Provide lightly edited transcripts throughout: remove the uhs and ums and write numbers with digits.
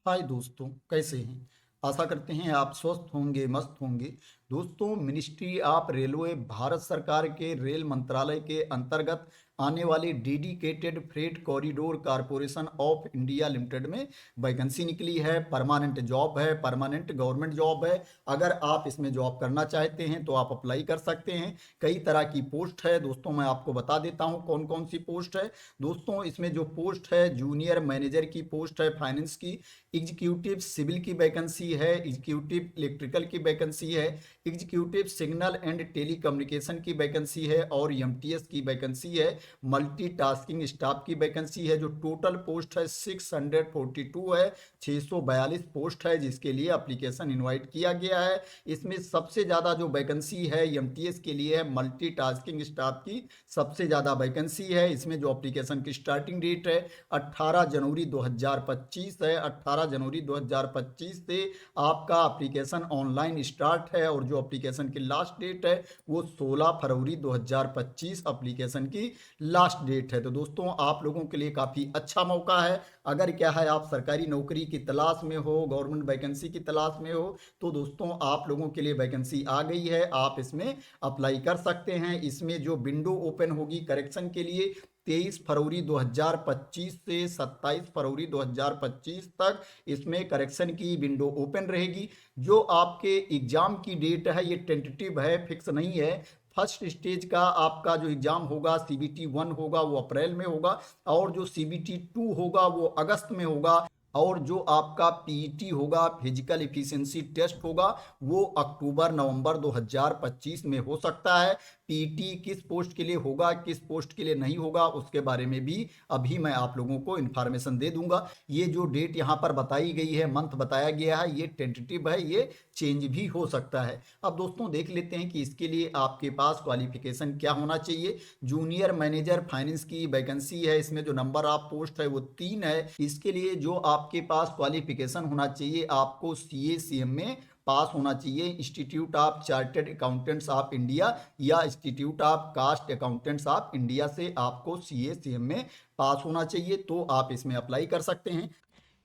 हाय दोस्तों, कैसे हैं। आशा करते हैं आप स्वस्थ होंगे, मस्त होंगे। दोस्तों, मिनिस्ट्री ऑफ रेलवे भारत सरकार के रेल मंत्रालय के अंतर्गत आने वाली dedicated freight corridor corporation of India limited में वैकेंसी निकली है। परमानेंट जॉब है, परमानेंट गवर्नमेंट जॉब है। अगर आप इसमें जॉब करना चाहते हैं तो आप अप्लाई कर सकते हैं। कई तरह की पोस्ट है दोस्तों, मैं आपको बता देता हूं कौन कौन सी पोस्ट है। दोस्तों, इसमें जो पोस्ट है जूनियर मैनेजर की पोस्ट है फाइनेंस की, एग्जीक्यूटिव सिविल की वैकेंसी है, एग्जीक्यूटिव इलेक्ट्रिकल की वैकेंसी है, एग्जीक्यूटिव सिग्नल एंड टेलीकम्युनिकेशन की वैकेंसी है और एमटीएस की वैकेंसी है। मल्टीटास्किंग स्टाफ की वैकेंसी है। जो टोटल पोस्ट है 642 है, 642 पोस्ट है जिसके लिए एप्लीकेशन इनवाइट किया गया है। इसमें सबसे ज़्यादा जो वैकेंसी है एमटीएस के लिए है, मल्टीटास्किंग स्टाफ की सबसे ज़्यादा वैकेंसी है। इसमें जो एप्लीकेशन की स्टार्टिंग डेट है 18 जनवरी 2025 है। 18 जनवरी 2025 से आपका एप्लीकेशन ऑनलाइन स्टार्ट है और जो एप्लीकेशन की लास्ट डेट है वो 16 फरवरी 2025 एप्लीकेशन की लास्ट डेट है। तो दोस्तों, आप लोगों के लिए काफ़ी अच्छा मौका है। अगर क्या है आप सरकारी नौकरी की तलाश में हो, गवर्नमेंट वैकेंसी की तलाश में हो, तो दोस्तों आप लोगों के लिए वैकेंसी आ गई है। आप इसमें अप्लाई कर सकते हैं। इसमें जो विंडो ओपन होगी करेक्शन के लिए 23 फरवरी 2025 से 27 फरवरी 2025 तक इसमें करेक्शन की विंडो ओपन रहेगी। जो आपके एग्ज़ाम की डेट है ये टेंटेटिव है, फिक्स नहीं है। फर्स्ट स्टेज का आपका जो एग्ज़ाम होगा सीबीटी 1 होगा वो अप्रैल में होगा और जो सीबीटी 2 होगा वो अगस्त में होगा और जो आपका पीईटी होगा फिजिकल इफिशिएंसी टेस्ट होगा वो अक्टूबर नवंबर 2025 में हो सकता है। पीईटी किस पोस्ट के लिए होगा, किस पोस्ट के लिए नहीं होगा, उसके बारे में भी अभी मैं आप लोगों को इन्फॉर्मेशन दे दूंगा। ये जो डेट यहाँ पर बताई गई है, मंथ बताया गया है, ये टेंटेटिव है, ये चेंज भी हो सकता है। अब दोस्तों देख लेते हैं कि इसके लिए आपके पास क्वालिफिकेशन क्या होना चाहिए। जूनियर मैनेजर फाइनेंस की वैकेंसी है। इसमें जो नंबर ऑफ पोस्ट है वो 3 है। इसके लिए जो आपके पास क्वालिफिकेशन होना चाहिए, आपको सीएसीएम में पास होना चाहिए, institute of chartered accountants of India या institute of cost accountants of India से आपको सीएसीएम में पास होना चाहिए, तो आप इसमें अप्लाई कर सकते हैं।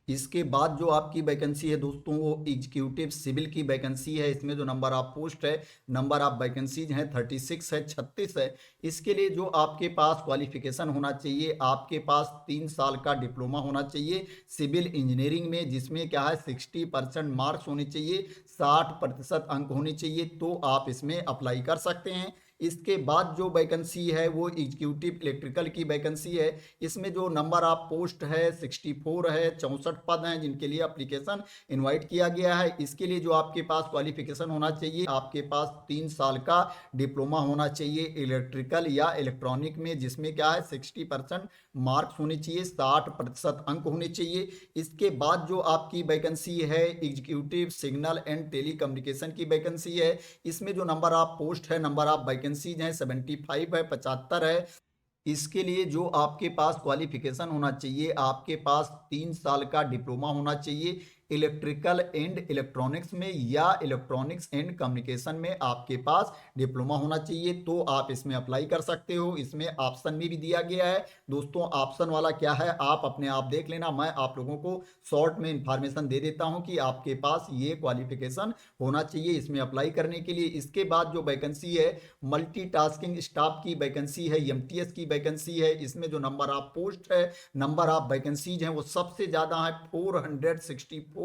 इसके बाद जो आपकी वैकेंसी है दोस्तों वो एग्जीक्यूटिव सिविल की वैकेंसी है। इसमें जो नंबर ऑफ पोस्ट है, नंबर ऑफ वैकेंसीज हैं 36 है, 36 है। इसके लिए जो आपके पास क्वालिफिकेशन होना चाहिए, आपके पास 3 साल का डिप्लोमा होना चाहिए सिविल इंजीनियरिंग में, जिसमें क्या है 60% मार्क्स होने चाहिए, 60% अंक होने चाहिए, तो आप इसमें अप्लाई कर सकते हैं। इसके बाद जो वैकेंसी है वो एग्जीक्यूटिव इलेक्ट्रिकल की वैकेंसी है। इसमें जो नंबर ऑफ पोस्ट है 64 है, 64 पद हैं जिनके लिए एप्लीकेशन इनवाइट किया गया है। इसके लिए जो आपके पास क्वालिफिकेशन होना चाहिए, आपके पास 3 साल का डिप्लोमा होना चाहिए इलेक्ट्रिकल या इलेक्ट्रॉनिक में, जिसमें क्या है 60% मार्क्स होने चाहिए, 60% अंक होने चाहिए। इसके बाद जो आपकी वैकेंसी है एग्जीक्यूटिव सिग्नल एंड टेलीकम्युनिकेशन की वैकेंसी है। इसमें जो नंबर ऑफ पोस्ट है, नंबर ऑफ वैकेंसीज हैं 75 है, 75 है। इसके लिए जो आपके पास क्वालिफिकेशन होना चाहिए, आपके पास 3 साल का डिप्लोमा होना चाहिए इलेक्ट्रिकल एंड इलेक्ट्रॉनिक्स में या इलेक्ट्रॉनिक्स एंड कम्युनिकेशन में आपके पास डिप्लोमा होना चाहिए, तो आप इसमें अप्लाई कर सकते हो। इसमें ऑप्शन में भी दिया गया है दोस्तों। ऑप्शन वाला क्या है आप अपने आप देख लेना, मैं आप लोगों को शॉर्ट में इंफॉर्मेशन दे देता हूं कि आपके पास ये क्वालिफिकेशन होना चाहिए इसमें अप्लाई करने के लिए। इसके बाद जो वैकेंसी है मल्टीटास्किंग स्टाफ की वैकेंसी है, एमटीएस की वैकेंसी है। इसमें जो नंबर ऑफ पोस्ट है, नंबर ऑफ वैकेंसीज हैं वो सबसे ज़्यादा है, 464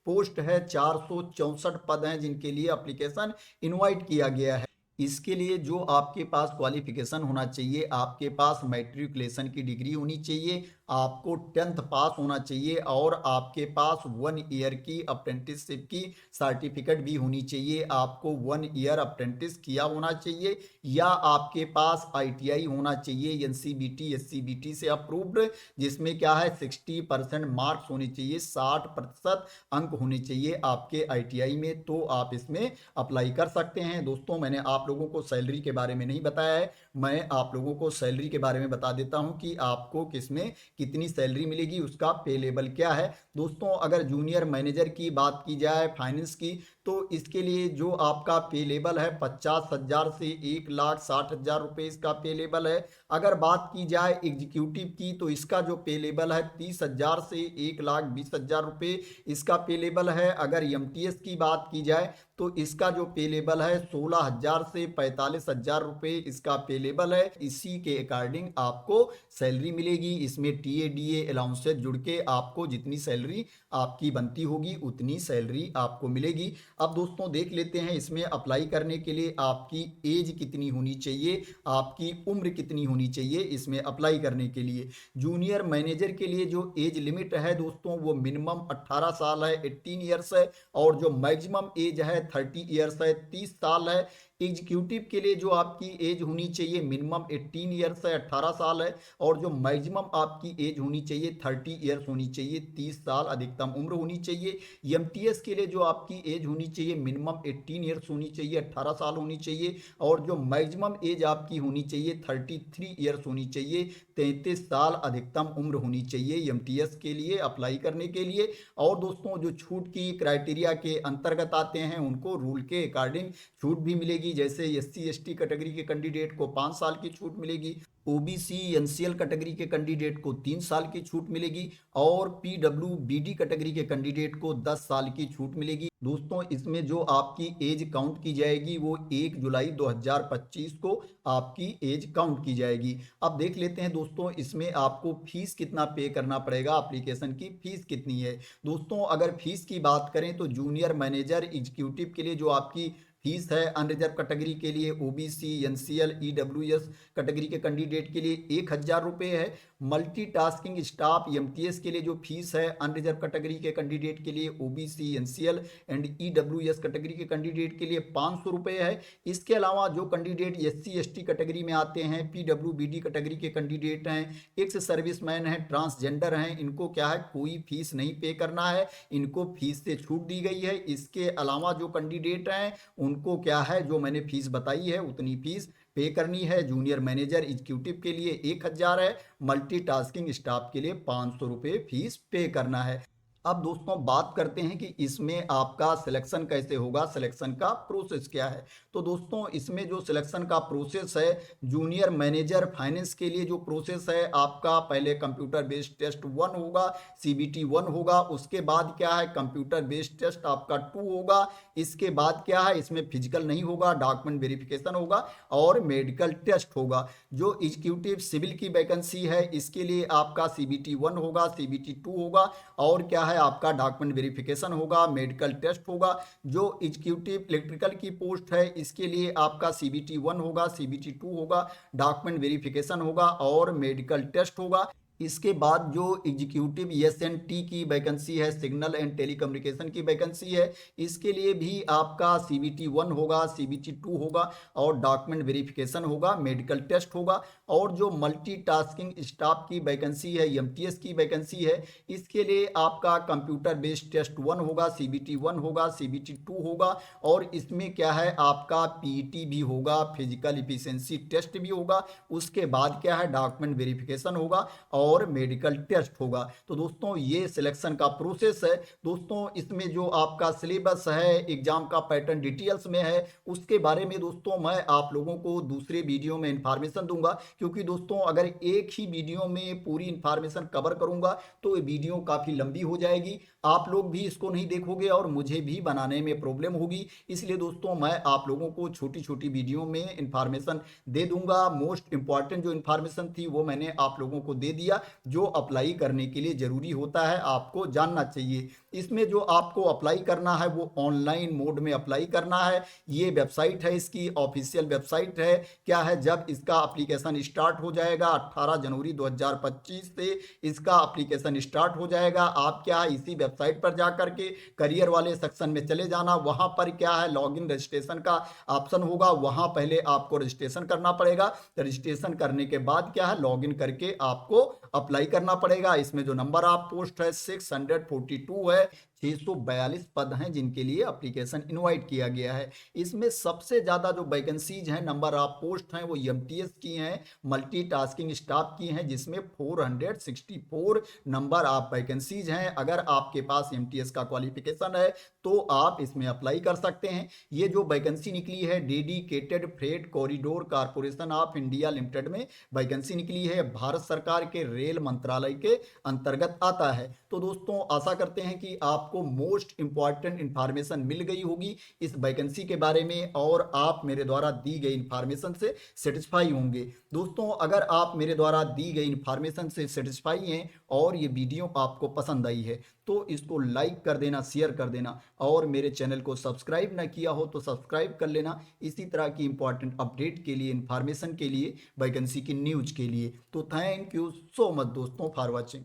पोस्ट है, 464 पद हैं जिनके लिए एप्लीकेशन इनवाइट किया गया है। इसके लिए जो आपके पास क्वालिफिकेशन होना चाहिए, आपके पास मैट्रिकुलेशन की डिग्री होनी चाहिए, आपको 10th पास होना चाहिए और आपके पास 1 ईयर की अप्रेंटिसशिप की सर्टिफिकेट भी होनी चाहिए। आपको 1 ईयर अप्रेंटिस किया होना चाहिए या आपके पास आईटीआई होना चाहिए एनसीबीटी एससीबीटी से अप्रूव्ड, जिसमें क्या है 60% मार्क्स होने चाहिए, 60% अंक होने चाहिए आपके आईटीआई में, तो आप इसमें अप्लाई कर सकते हैं। दोस्तों, मैंने आप लोगों को सैलरी के बारे में नहीं बताया है, मैं आप लोगों को सैलरी के बारे में बता देता हूं कि आपको किसमें कितनी सैलरी मिलेगी, उसका पे लेवल क्या है। दोस्तों, अगर जूनियर मैनेजर की बात की जाए फाइनेंस की, तो इसके लिए जो आपका पे लेवल है 50,000 से 1,60,000 रुपये इसका पे लेवल है। अगर बात की जाए एग्जीक्यूटिव की तो इसका जो पे लेवल है 30,000 से 1,20,000 रुपये इसका पे लेवल है। अगर एमटीएस की बात की जाए तो इसका जो पे लेवल है 16,000 से 45,000 रुपये इसका पे लेवल है। इसी के अकॉर्डिंग आपको सैलरी मिलेगी। इसमें टीए डीए अलाउंसेस जुड़ के आपको जितनी सैलरी आपकी बनती होगी उतनी सैलरी आपको मिलेगी। अब दोस्तों देख लेते हैं इसमें अप्लाई करने के लिए आपकी एज कितनी होनी चाहिए, आपकी उम्र कितनी होनी चाहिए इसमें अप्लाई करने के लिए। जूनियर मैनेजर के लिए जो एज लिमिट है दोस्तों वो मिनिमम 18 साल है, 18 ईयर्स है, और जो मैक्सिमम एज है 30 ईयर्स है, 30 साल है। एग्जीक्यूटिव के लिए जो आपकी एज होनी चाहिए मिनिमम 18 ईयर्स है, 18 साल है, और जो मैक्सिमम आपकी एज होनी चाहिए 30 ईयर्स होनी चाहिए, 30 साल अधिकतम उम्र होनी चाहिए। एमटीएस के लिए जो आपकी एज होनी चाहिए मिनिमम 18 ईयर्स होनी चाहिए, 18 साल होनी चाहिए, और जो मैक्सिमम एज आपकी होनी चाहिए 33 ईयर्स होनी चाहिए, 33 साल अधिकतम उम्र होनी चाहिए एमटीएस के लिए अप्लाई करने के लिए। और दोस्तों जो छूट की क्राइटेरिया के अंतर्गत आते हैं उनको रूल के अकॉर्डिंग छूट भी मिलेगी। जैसे एससी एसटी कैटेगरी के कैंडिडेट को 5 साल की छूट मिलेगी, ओबीसी एनसीएल कैटेगरी के कैंडिडेट को 3 साल की छूट मिलेगी, और पीडब्ल्यूबीडी कैटेगरी के कैंडिडेट को 10 साल की छूट मिलेगी। दोस्तों इसमें जो आपकी एज काउंट की जाएगी वो 1 जुलाई 2025 को आपकी एज काउंट की जाएगी। अब देख लेते हैं दोस्तों इसमें आपको फीस कितना पे करना पड़ेगा, एप्लीकेशन की फीस कितनी है। दोस्तों अगर फीस की बात करें तो जूनियर मैनेजर एग्जीक्यूटिव के लिए जो आपकी फीस है अनरिजर्व कैटेगरी के लिए, ओबीसी एनसीएल ईडब्ल्यूएस कैटेगरी के कैंडिडेट के लिए 1,000 रुपये है। मल्टीटास्किंग स्टाफ एमटीएस के लिए जो फीस है अनरिजर्व कैटेगरी के कैंडिडेट के लिए, OBC NCL and EWS category के कैंडिडेट के लिए 500 रुपये है। इसके अलावा जो कैंडिडेट एससी एसटी कैटेगरी में आते हैं, पीडब्ल्यूबीडी कैटेगरी के कैंडिडेट हैं, एक्स सर्विसमैन हैं, ट्रांसजेंडर हैं, इनको क्या है कोई फीस नहीं पे करना है, इनको फीस से छूट दी गई है। इसके अलावा जो कैंडिडेट हैं उनको क्या है जो मैंने फीस बताई है उतनी फीस पे करनी है। जूनियर मैनेजर एग्जीक्यूटिव के लिए 1,000 है, मल्टीटास्किंग स्टाफ के लिए 500 रुपये फीस पे करना है। अब दोस्तों बात करते हैं कि इसमें आपका सिलेक्शन कैसे होगा, सिलेक्शन का प्रोसेस क्या है। तो दोस्तों इसमें जो सिलेक्शन का प्रोसेस है जूनियर मैनेजर फाइनेंस के लिए जो प्रोसेस है आपका पहले कंप्यूटर बेस्ड टेस्ट 1 होगा, सीबीटी 1 होगा, उसके बाद क्या है कंप्यूटर बेस्ड टेस्ट आपका 2 होगा, इसके बाद क्या है इसमें फिजिकल नहीं होगा, डॉक्यूमेंट वेरिफिकेशन होगा और मेडिकल टेस्ट होगा। जो एग्जीक्यूटिव सिविल की वैकेंसी है इसके लिए आपका सीबीटी 1 होगा, सीबीटी 2 होगा, और क्या है आपका डॉक्यूमेंट वेरिफिकेशन होगा, मेडिकल टेस्ट होगा। जो एग्जीक्यूटिव इलेक्ट्रिकल की पोस्ट है इसके लिए आपका सीबीटी 1 होगा, सीबीटी 2 होगा, डॉक्यूमेंट वेरिफिकेशन होगा और मेडिकल टेस्ट होगा। इसके बाद जो एग्जीक्यूटिव एसएनटी की वैकेंसी है, सिग्नल एंड टेलीकम्युनिकेशन की वैकेंसी है, इसके लिए भी आपका सीबीटी 1 होगा, सीबीटी 2 होगा और डॉक्यूमेंट वेरिफिकेशन होगा, मेडिकल टेस्ट होगा। और जो मल्टीटास्किंग स्टाफ की वैकेंसी है, एमटीएस की वैकेंसी है, इसके लिए आपका कंप्यूटर बेस्ड टेस्ट 1 होगा, सीबीटी 1 होगा, सीबीटी 2 होगा, और इसमें क्या है आपका पीईटी भी होगा, फिजिकल इफिशिएंसी टेस्ट भी होगा। उसके बाद क्या है डॉक्यूमेंट वेरिफिकेशन होगा और मेडिकल टेस्ट होगा। तो दोस्तों ये सिलेक्शन का प्रोसेस है। दोस्तों इसमें जो आपका सिलेबस है, एग्जाम का पैटर्न डिटेल्स में है, उसके बारे में दोस्तों मैं आप लोगों को दूसरे वीडियो में इंफॉर्मेशन दूंगा, क्योंकि दोस्तों अगर एक ही वीडियो में पूरी इंफॉर्मेशन कवर करूंगा तो ये वीडियो काफ़ी लंबी हो जाएगी, आप लोग भी इसको नहीं देखोगे और मुझे भी बनाने में प्रॉब्लम होगी। इसलिए दोस्तों मैं आप लोगों को छोटी छोटी वीडियो में इंफॉर्मेशन दे दूंगा। मोस्ट इंपॉर्टेंट जो इंफॉर्मेशन थी वो मैंने आप लोगों को दे दिया, जो अप्लाई करने के लिए ज़रूरी होता है आपको जानना चाहिए। इसमें जो आपको अप्लाई करना है वो ऑनलाइन मोड में अप्लाई करना है। ये वेबसाइट है, इसकी ऑफिशियल वेबसाइट है। क्या है जब इसका एप्लीकेशन स्टार्ट हो जाएगा 18 जनवरी 2025 से इसका एप्लीकेशन स्टार्ट हो जाएगा। आप क्या है इसी वेबसाइट पर जा करके करियर वाले सेक्शन में चले जाना, वहाँ पर क्या है लॉगिन रजिस्ट्रेशन का ऑप्शन होगा, वहाँ पहले आपको रजिस्ट्रेशन करना पड़ेगा। रजिस्ट्रेशन करने के बाद क्या है लॉगिन करके आपको अप्लाई करना पड़ेगा। इसमें जो नंबर आप पोस्ट है 642 है, 642 पद हैं जिनके लिए एप्लीकेशन इनवाइट किया गया है। इसमें सबसे ज़्यादा जो वैकेंसीज हैं, नंबर ऑफ पोस्ट हैं, वो एमटीएस की हैं, मल्टीटास्किंग स्टाफ की हैं, जिसमें 464 नंबर ऑफ वैकेंसीज हैं। अगर आपके पास एमटीएस का क्वालिफिकेशन है तो आप इसमें अप्लाई कर सकते हैं। ये जो वैकेंसी निकली है dedicated freight corridor corporation of India limited में वैकेंसी निकली है, भारत सरकार के रेल मंत्रालय के अंतर्गत आता है। तो दोस्तों आशा करते हैं कि आपको मोस्ट इंपॉर्टेंट इंफॉर्मेशन मिल गई होगी इस वैकेंसी के बारे में और आप मेरे द्वारा दी गई इंफॉर्मेशन से सेटिस्फाई होंगे। दोस्तों अगर आप मेरे द्वारा दी गई इंफॉर्मेशन से सेटिस्फाई हैं और ये वीडियो आपको पसंद आई है तो इसको लाइक कर देना, शेयर कर देना और मेरे चैनल को सब्सक्राइब ना किया हो तो सब्सक्राइब कर लेना इसी तरह की इंपॉर्टेंट अपडेट के लिए, इंफॉर्मेशन के लिए, वैकेंसी की न्यूज के लिए। तो थैंक यू सो मच दोस्तों फॉर वॉचिंग।